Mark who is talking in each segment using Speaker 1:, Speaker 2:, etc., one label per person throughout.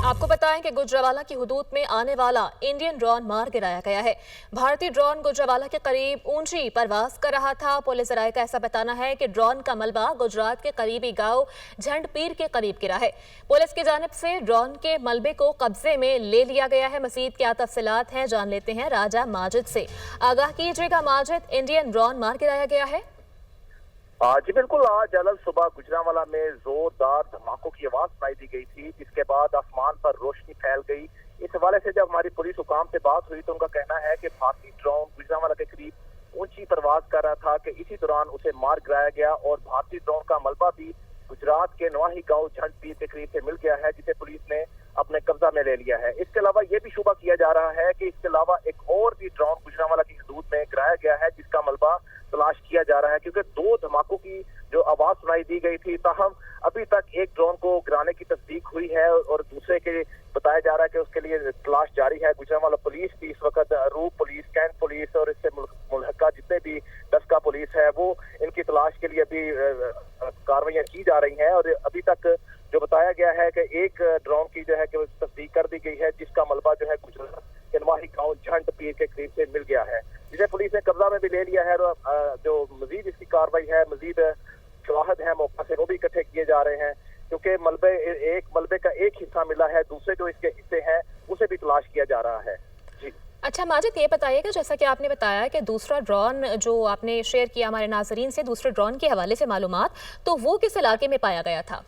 Speaker 1: आपको बताएं कि गुजरावाला की हुदूद में आने वाला इंडियन ड्रोन मार गिराया गया है। भारतीय ड्रोन गुजरावाला के करीब ऊंची परवाज कर रहा था। पुलिस राय का ऐसा बताना है कि ड्रोन का मलबा गुजरात के करीबी गांव झंडपीर के करीब गिरा है। पुलिस की जानिब से ड्रोन के मलबे को कब्जे में ले लिया गया है। मजीद क्या तफसीलात हैं जान लेते हैं राजा माजिद से। आगाह कीजिएगा माजिद, इंडियन ड्रोन मार गिराया गया है।
Speaker 2: जी बिल्कुल, आज अलग सुबह गुजरांवाला में जोरदार धमाकों की आवाज सुनाई दी गई थी, जिसके बाद आसमान पर रोशनी फैल गई। इस हवाले से जब हमारी पुलिस हुकाम से बात हुई तो उनका कहना है कि भारतीय ड्रोन गुजरांवाला के करीब ऊंची परवाज कर रहा था कि इसी दौरान उसे मार गिराया गया और भारतीय ड्रोन का मलबा भी गुजरात के नवाही गांव झंडपीर के करीब से मिल गया है, जिसे पुलिस ने अपने कब्जा में ले लिया है। इसके अलावा ये भी शुबा किया जा रहा है कि इसके अलावा एक और भी ड्रोन गुजरांवाला की हदूद में गिराया गया है, जिसका मलबा तलाश किया जा रहा है, क्योंकि दो धमाकों की जो आवाज सुनाई दी गई थी, ताहम अभी तक एक ड्रोन को गिराने की तस्दीक हुई है और दूसरे के बताया जा रहा है कि उसके लिए तलाश जारी है। गुजरांवाला पुलिस भी इस वक्त रूप पुलिस, कैंट पुलिस और इससे मुल्हका जितने भी डस्का पुलिस है वो इनकी तलाश के लिए अभी कार्रवाइयां की जा रही हैं। और अभी तक जो बताया गया है कि एक ड्रोन की जो है कि तस्दीक कर दी गई है, जिसका मलबा जो है गुजरात के नवाही गांव झंडपीर के करीब से मिल गया है, जिसे पुलिस ने कब्जा में भी ले लिया है। और जो मजीद इसकी कार्रवाई है, मजीद शवाहद है मौका से, वो भी इकट्ठे किए जा रहे हैं, क्योंकि मलबे का एक हिस्सा मिला है, दूसरे जो इसके हिस्से हैं उसे भी तलाश किया जा रहा है। जी
Speaker 1: अच्छा माजिद, ये बताइएगा जैसा कि आपने बताया कि दूसरा ड्रोन जो आपने शेयर किया हमारे नाजरीन से, दूसरे ड्रोन के हवाले से मालूमात, तो वो किस इलाके में पाया गया था?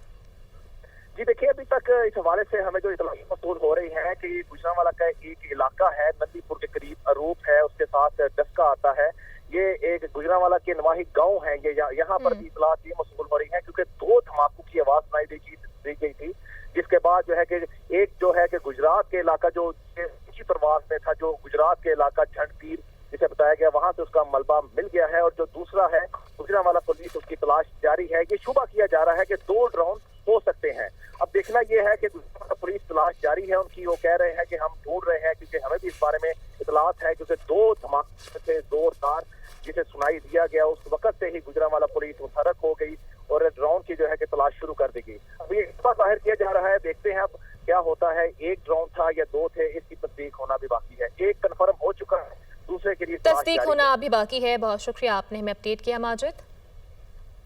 Speaker 2: जी देखिए, अभी तक इस हवाले से हमें जो इतला मसूल हो रही है कि गुजरांवाला का एक इलाका है, नंदीपुर के करीब अरूप है, उसके साथ डस्का आता है, ये एक गुजरांवाला के नवाही गांव है। ये यहाँ पर भी इतला ये मसूल हो रही है, क्योंकि दो धमाकों की आवाज सुनाई दी गई थी, जिसके बाद जो है कि एक जो है कि गुजरात के इलाका जो ऊंची प्रवास में था, जो गुजरात के इलाका झंडपीर जिसे बताया गया, वहां से उसका मलबा मिल गया है। और जो दूसरा है गुजरांवाला पुलिस, उसकी तलाश जारी है। ये शुबा किया जा रहा है कि दो ड्रोन हो सकते हैं। अब देखना यह है कि गुजरात पुलिस तलाश जारी है उनकी, वो कह रहे हैं कि हम ढूंढ रहे हैं, क्योंकि हमें भी इस बारे में इतलात है, क्योंकि दो धमाके से जोरदार जिसे सुनाई दिया गया, उस वक्त से ही गुजरांवाला पुलिस मुतहरक हो गई और ड्रोन की जो है कि तलाश शुरू कर दी गई। अब ये जाहिर किया जा रहा है, देखते हैं अब क्या होता है। एक ड्रोन था या दो थे, इसकी तस्दीक होना भी बाकी है। एक कन्फर्म हो चुका है, दूसरे के लिए
Speaker 1: तस्दीक होना अभी बाकी है। बहुत शुक्रिया, आपने हमें अपडेट किया माजिद।